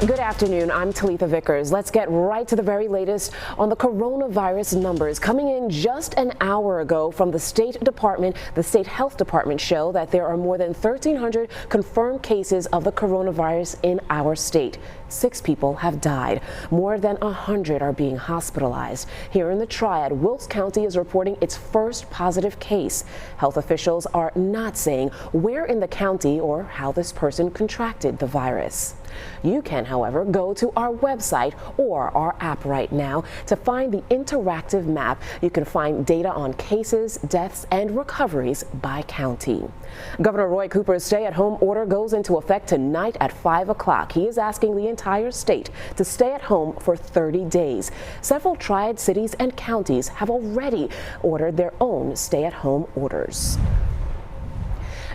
Good afternoon. I'm Talitha Vickers. Let's get right to the very latest on the coronavirus numbers. Coming in just an hour ago from the State Department, the State Health Department show that there are more than 1,300 confirmed cases of the coronavirus in our state. 6 people have died. More than 100 are being hospitalized. Here in the Triad, Wilkes County is reporting its first positive case. Health officials are not saying where in the county or how this person contracted the virus. You can, however, go to our website or our app right now to find the interactive map. You can find data on cases, deaths, and recoveries by county. Governor Roy Cooper's stay-at-home order goes into effect tonight at 5 o'clock. He is asking the entire state to stay at home for 30 days. Several Triad cities and counties have already ordered their own stay-at-home orders.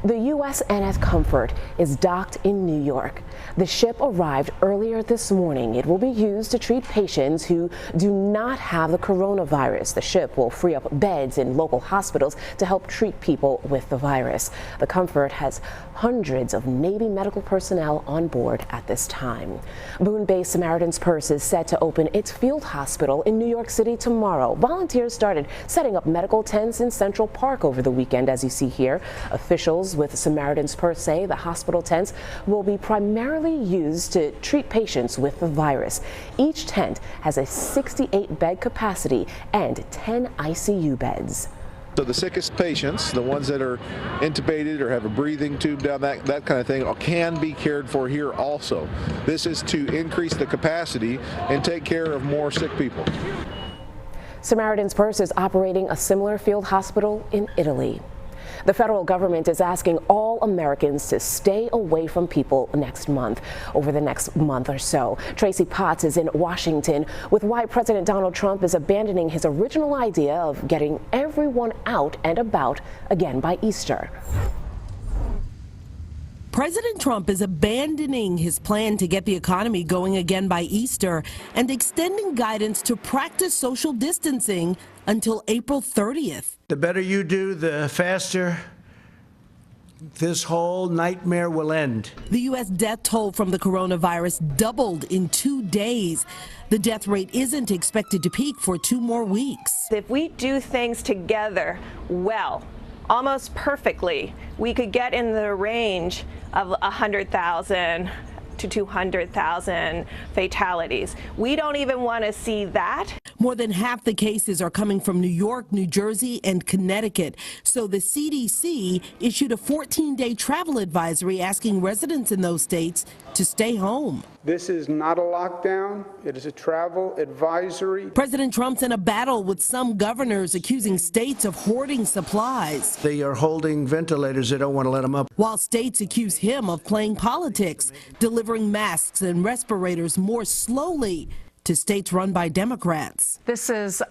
The USNS Comfort is docked in New York. The ship arrived earlier this morning. It will be used to treat patients who do not have the coronavirus. The ship will free up beds in local hospitals to help treat people with the virus. The Comfort has hundreds of Navy medical personnel on board at this time. Boone-based Samaritan's Purse is set to open its field hospital in New York City tomorrow. Volunteers started setting up medical tents in Central Park over the weekend, as you see here. Officials with Samaritan's Purse say the hospital tents will be primarily used to treat patients with the virus. Each tent has a 68-bed capacity and 10 ICU beds. So the sickest patients, the ones that are intubated or have a breathing tube down, that kind of thing, can be cared for here also. This is to increase the capacity and take care of more sick people. Samaritan's Purse is operating a similar field hospital in Italy. The federal government is asking all Americans to stay away from people next month. Over the next month or so, Tracy Potts is in Washington with why President Donald Trump is abandoning his original idea of getting everyone out and about again by Easter. President Trump is abandoning his plan to get the economy going again by Easter and extending guidance to practice social distancing until April 30th. The better you do, the faster this whole nightmare will end. The U.S. death toll from the coronavirus doubled in 2 days. The death rate isn't expected to peak for 2 more weeks. If we do things together well, almost perfectly, we could get in the range of 100,000 to 200,000 fatalities. We don't even want to see that. More than half the cases are coming from New York, New Jersey, and Connecticut. So the CDC issued a 14-day travel advisory asking residents in those states to stay home. This is not a lockdown. It is a travel advisory. President Trump's in a battle with some governors accusing states of hoarding supplies. They are holding ventilators. They don't want to let them up. While states accuse him of playing politics, delivering masks and respirators more slowly to states run by Democrats. This is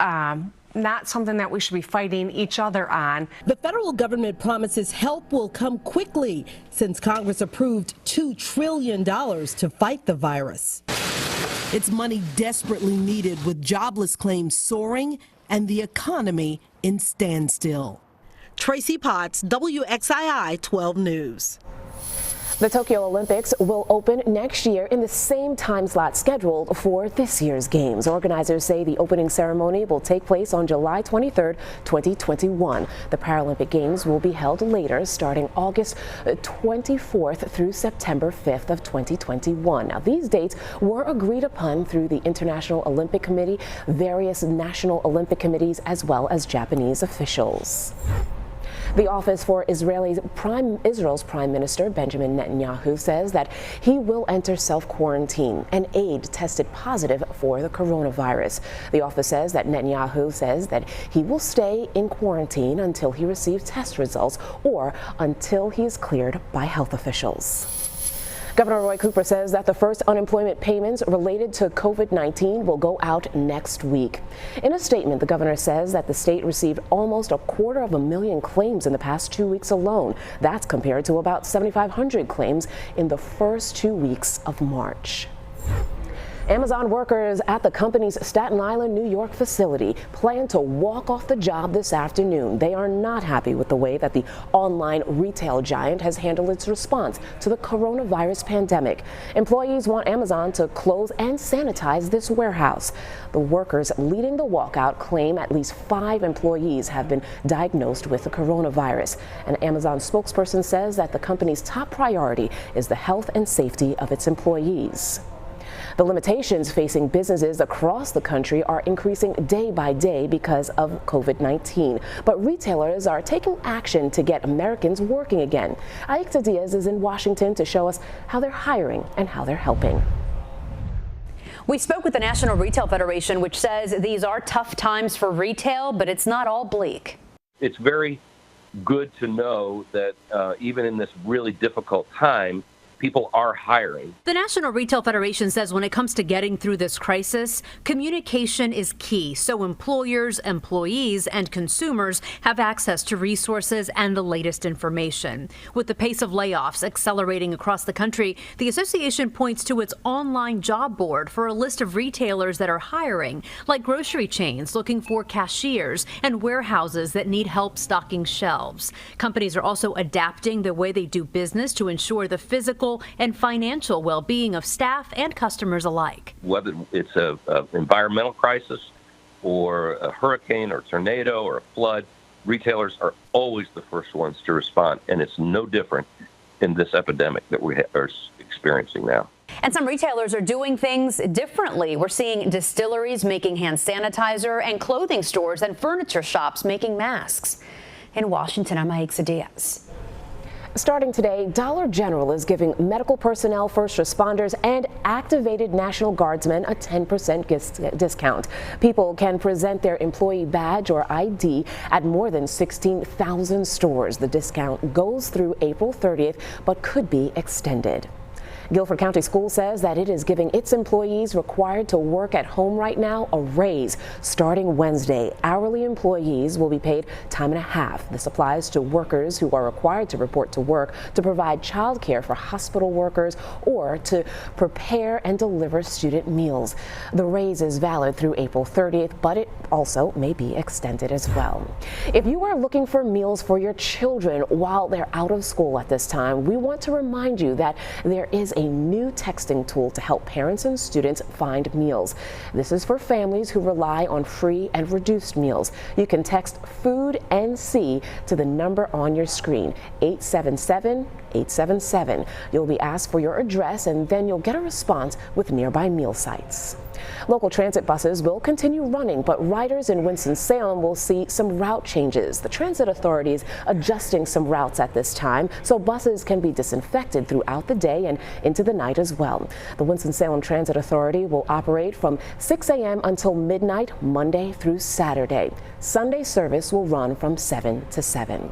not something that we should be fighting each other on. The federal government promises help will come quickly since Congress approved $2 trillion to fight the virus. It's money desperately needed with jobless claims soaring and the economy in standstill. Tracy Potts, WXII 12 News. The Tokyo Olympics will open next year in the same time slot scheduled for this year's games. Organizers say the opening ceremony will take place on July 23, 2021. The Paralympic Games will be held later, starting August 24th through September 5th of 2021. Now, these dates were agreed upon through the International Olympic Committee, various national Olympic committees, as well as Japanese officials. The Office for Israel's Prime Minister Benjamin Netanyahu says that he will enter self-quarantine. An aide tested positive for the coronavirus. The office says that Netanyahu says that he will stay in quarantine until he receives test results or until he is cleared by health officials. Governor Roy Cooper says that the first unemployment payments related to COVID-19 will go out next week. In a statement, the governor says that the state received almost 250,000 claims in the past 2 weeks alone. That's compared to about 7,500 claims in the first 2 weeks of March. Amazon workers at the company's Staten Island, New York facility plan to walk off the job this afternoon. They are not happy with the way that the online retail giant has handled its response to the coronavirus pandemic. Employees want Amazon to close and sanitize this warehouse. The workers leading the walkout claim at least 5 employees have been diagnosed with the coronavirus. An Amazon spokesperson says that the company's top priority is the health and safety of its employees. The limitations facing businesses across the country are increasing day by day because of COVID-19. But retailers are taking action to get Americans working again. Aicta Diaz is in Washington to show us how they're hiring and how they're helping. We spoke with the National Retail Federation, which says these are tough times for retail, but it's not all bleak. It's very good to know that even in this really difficult time, people are hiring. The National Retail Federation says when it comes to getting through this crisis, communication is key so employers, employees, and consumers have access to resources and the latest information. With the pace of layoffs accelerating across the country, the association points to its online job board for a list of retailers that are hiring, like grocery chains looking for cashiers and warehouses that need help stocking shelves. Companies are also adapting the way they do business to ensure the physical and financial well-being of staff and customers alike. Whether it's an environmental crisis or a hurricane or tornado or a flood, retailers are always the first ones to respond, and it's no different in this epidemic that we are experiencing now. And some retailers are doing things differently. We're seeing distilleries making hand sanitizer and clothing stores and furniture shops making masks. In Washington, I'm Aicta Diaz. Starting today, Dollar General is giving medical personnel, first responders, and activated National Guardsmen a 10% discount. People can present their employee badge or ID at more than 16,000 stores. The discount goes through April 30th, but could be extended. Guilford County School says that it is giving its employees required to work at home right now a raise starting Wednesday. Hourly employees will be paid time and a half. This applies to workers who are required to report to work to provide child care for hospital workers or to prepare and deliver student meals. The raise is valid through April 30th, but it also may be extended as well. If you are looking for meals for your children while they're out of school at this time, we want to remind you that there is a new texting tool to help parents and students find meals. This is for families who rely on free and reduced meals. You can text Food NC to the number on your screen, 877-877. You'll be asked for your address and then you'll get a response with nearby meal sites. Local transit buses will continue running, but riders in Winston-Salem will see some route changes. The transit authority is adjusting some routes at this time, so buses can be disinfected throughout the day and into the night as well. The Winston-Salem Transit Authority will operate from 6 a.m. until midnight, Monday through Saturday. Sunday service will run from 7 to 7.